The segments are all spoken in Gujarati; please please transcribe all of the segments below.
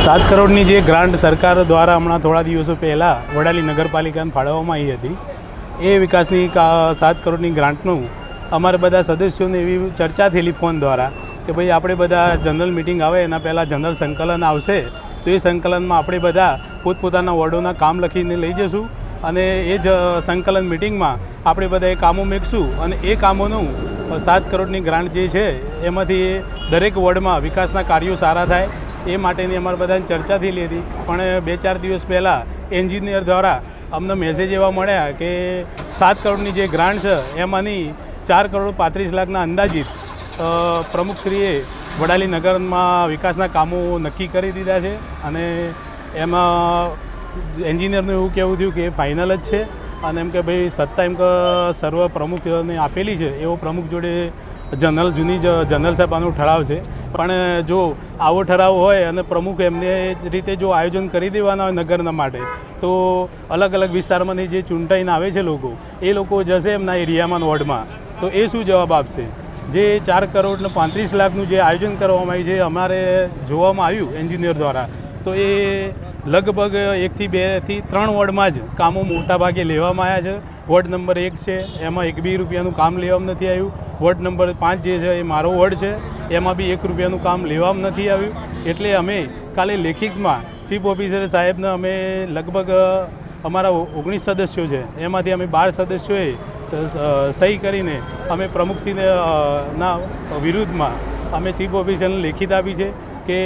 7 કરોડની જે ગ્રાન્ટ સરકાર દ્વારા હમણાં થોડા દિવસો પહેલાં વડાલી નગરપાલિકાને ફાળવવામાં આવી હતી, એ વિકાસની 7 કરોડની ગ્રાન્ટનું અમારે બધા સદસ્યોને એવી ચર્ચા થયેલી ફોન દ્વારા કે ભાઈ આપણે બધા જનરલ મિટિંગ આવે એના પહેલાં જનરલ સંકલન આવશે, તો એ સંકલનમાં આપણે બધા પોતપોતાના વોર્ડોના કામ લખીને લઈ જઈશું અને એ જ સંકલન મિટિંગમાં આપણે બધા એ કામો મૂકીશું અને એ કામોનું 7 કરોડની ગ્રાન્ટ જે છે એમાંથી દરેક વોર્ડમાં વિકાસના કાર્યો સારા થાય એ માટેની અમારે બધાની ચર્ચા થયેલી હતી. પણ 2-4 દિવસ પહેલાં એન્જિનિયર દ્વારા અમને મેસેજ એવા મળ્યા કે 7 કરોડની જે ગ્રાન્ટ છે એમાંની 4 કરોડ 35 લાખના અંદાજિત પ્રમુખશ્રીએ વડાલી નગરમાં વિકાસના કામો નક્કી કરી દીધા છે અને એમાં એન્જિનિયરનું એવું કહેવું થયું કે ફાઇનલ જ છે અને એમ કે ભાઈ સત્તા એમ કે સર્વ પ્રમુખને આપેલી છે, એવો પ્રમુખ જોડે જૂની જનરલ સભાનો ઠરાવ છે. પણ જો આવો ઠરાવ હોય અને પ્રમુખ એમને રીતે જો આયોજન કરી દેવાના હોય નગરના માટે, તો અલગ અલગ વિસ્તારમાંથી જે ચૂંટાઈને આવે છે એ લોકો જશે એમના એરિયામાં વોર્ડમાં, તો એ શું જવાબ આપશે? જે 4 કરોડ ને 35 લાખનું જે આયોજન કરવામાં આવ્યું છે અમારે જોવામાં આવ્યું એન્જિનિયર દ્વારા, તો એ લગભગ 1 થી 2 થી 3 વોર્ડમાં જ કામો મોટા ભાગે લેવામાં આવ્યા છે. વોર્ડ નંબર 1 છે એમાં 1-2 રૂપિયાનું કામ લેવામાં નથી આવ્યું. વોર્ડ નંબર 5 જે છે એ મારો વોર્ડ છે, એમાં બી 1 રૂપિયાનું કામ લેવામાં નથી આવ્યું. એટલે અમે કાલે લેખિતમાં ચીફ ઓફિસર સાહેબને અમે લગભગ અમારા 19 સદસ્યો છે એમાંથી અમે 12 સદસ્યોએ સહી કરીને અમે પ્રમુખશ્રીને ના વિરુદ્ધમાં અમે ચીફ ઓફિસરને લેખિત આપી છે કે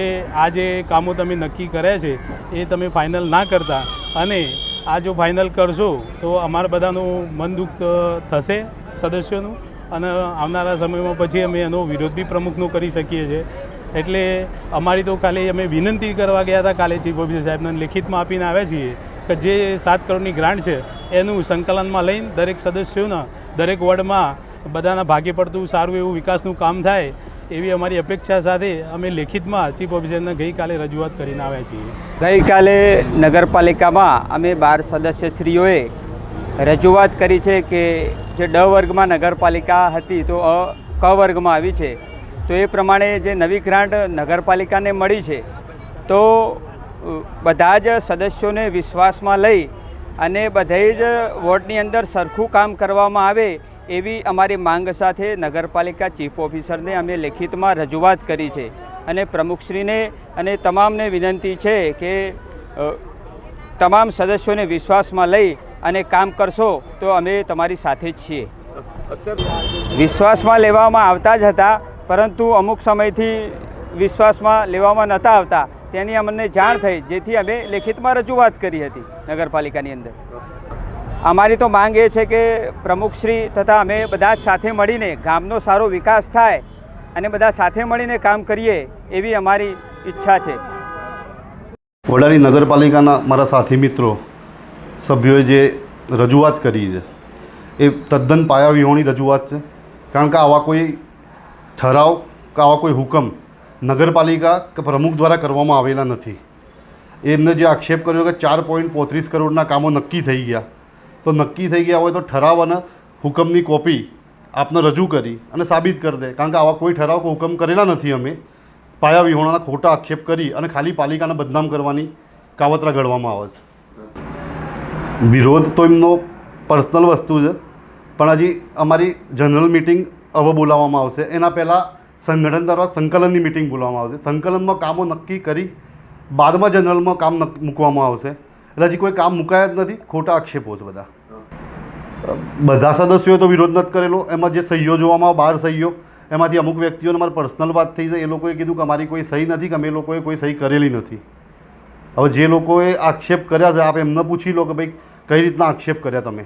આ જે કામો તમે નક્કી કર્યા છે એ તમે ફાઇનલ ના કરતા અને આ જો ફાઇનલ કરશો તો અમારા બધાનું મન દુઃખ થશે સદસ્યોનું અને આવનારા સમયમાં પછી અમે એનો વિરોધ બી પ્રમુખનો કરી શકીએ છીએ. એટલે અમારી તો ખાલી અમે વિનંતી કરવા ગયા હતા કાલે ચીફ ઓફિસર સાહેબને લેખિતમાં આપીને આવ્યા છીએ કે જે 7 કરોડની ગ્રાન્ટ છે એનું સંકલનમાં લઈને દરેક સદસ્યોના દરેક વોર્ડમાં બધાના ભાગે પડતું સારું એવું વિકાસનું કામ થાય એવી અમારી અપેક્ષા સાથે અમે લેખિતમાં ચીફ ઓફિસરને ગઈકાલે રજૂઆત કરીને આવ્યા છીએ. ગઈકાલે નગરપાલિકામાં અમે 12 સદસ્યશ્રીઓએ રજૂઆત કરી છે કે જે ડ વર્ગમાં નગરપાલિકા હતી તો ક વર્ગમાં આવી છે, તો એ પ્રમાણે જે નવી ગ્રાન્ટ નગરપાલિકાને મળી છે તો બધા જ સદસ્યોને વિશ્વાસમાં લઈ અને બધે જ વોર્ડની અંદર સરખું કામ કરવામાં આવે એવી અમારી માંગ સાથે નગરપાલિકા ચીફ ઓફિસરને અમે લેખિતમાં રજૂઆત કરી છે અને પ્રમુખશ્રીને અને તમામને વિનંતી છે કે તમામ સદસ્યોને વિશ્વાસમાં લઈ અને કામ કરશો તો અમે તમારી સાથે જ છીએ. વિશ્વાસમાં લેવામાં આવતા જ હતા, પરંતુ અમુક સમયથી વિશ્વાસમાં લેવામાં નહોતા આવતા, તેની અમને જાણ થઈ, જેથી અમે લેખિતમાં રજૂઆત કરી હતી નગરપાલિકાની અંદર. અમારી તો માંગ એ છે કે પ્રમુખશ્રી તથા અમે બધા જ સાથે મળીને ગામનો સારો વિકાસ થાય અને બધા સાથે મળીને કામ કરીએ એવી અમારી ઈચ્છા છે. વડાલી નગરપાલિકાના મારા સાથી મિત્રો સભ્યોએ જે રજૂઆત કરી છે એ તદ્દન પાયાવિહોણી રજૂઆત છે. કારણ કે આવા કોઈ ઠરાવ કે આવા કોઈ હુકમ નગરપાલિકા કે પ્રમુખ દ્વારા કરવામાં આવેલા નથી. એમને જે આક્ષેપ કર્યો કે 4.35 કરોડના કામો નક્કી થઈ ગયા, તો નક્કી થઈ ગયા હોય તો ઠરાવ અને હુકમની કોપી આપને રજૂ કરી અને સાબિત કરી દે. કારણ કે આવા કોઈ ઠરાવ કે હુકમ કરેલા નથી. અમે પાયાવિહોણાના ખોટા આક્ષેપ કરી અને ખાલી પાલિકાને બદનામ કરવાની કાવતરા ઘડવામાં આવે છે. વિરોધ તો એમનો પર્સનલ વસ્તુ છે, પણ હજી અમારી જનરલ મિટિંગ હવે બોલાવવામાં આવશે. એના પહેલાં સંગઠન દ્વારા સંકલનની મિટિંગ બોલાવવામાં આવશે. સંકલનમાં કામો નક્કી કરી બાદમાં જનરલમાં કામ મૂકવામાં આવશે. એટલે હજી કોઈ કામ મુકાયા જ નથી. ખોટા આક્ષેપો છે બધા. બધા સદસ્યોએ તો વિરોધ નથી કરેલો. એમાં જે સહીઓ જોવામાં આવે 12 સહીઓ, એમાંથી અમુક વ્યક્તિઓને મારી પર્સનલ વાત થઈ છે. એ લોકોએ કીધું કે અમારી કોઈ સહી નથી, કે અમે લોકોએ કોઈ સહી કરેલી નથી. હવે જે લોકોએ આક્ષેપ કર્યા છે આપ એમને પૂછી લો કે ભાઈ કઈ રીતના આક્ષેપ કર્યા તમે.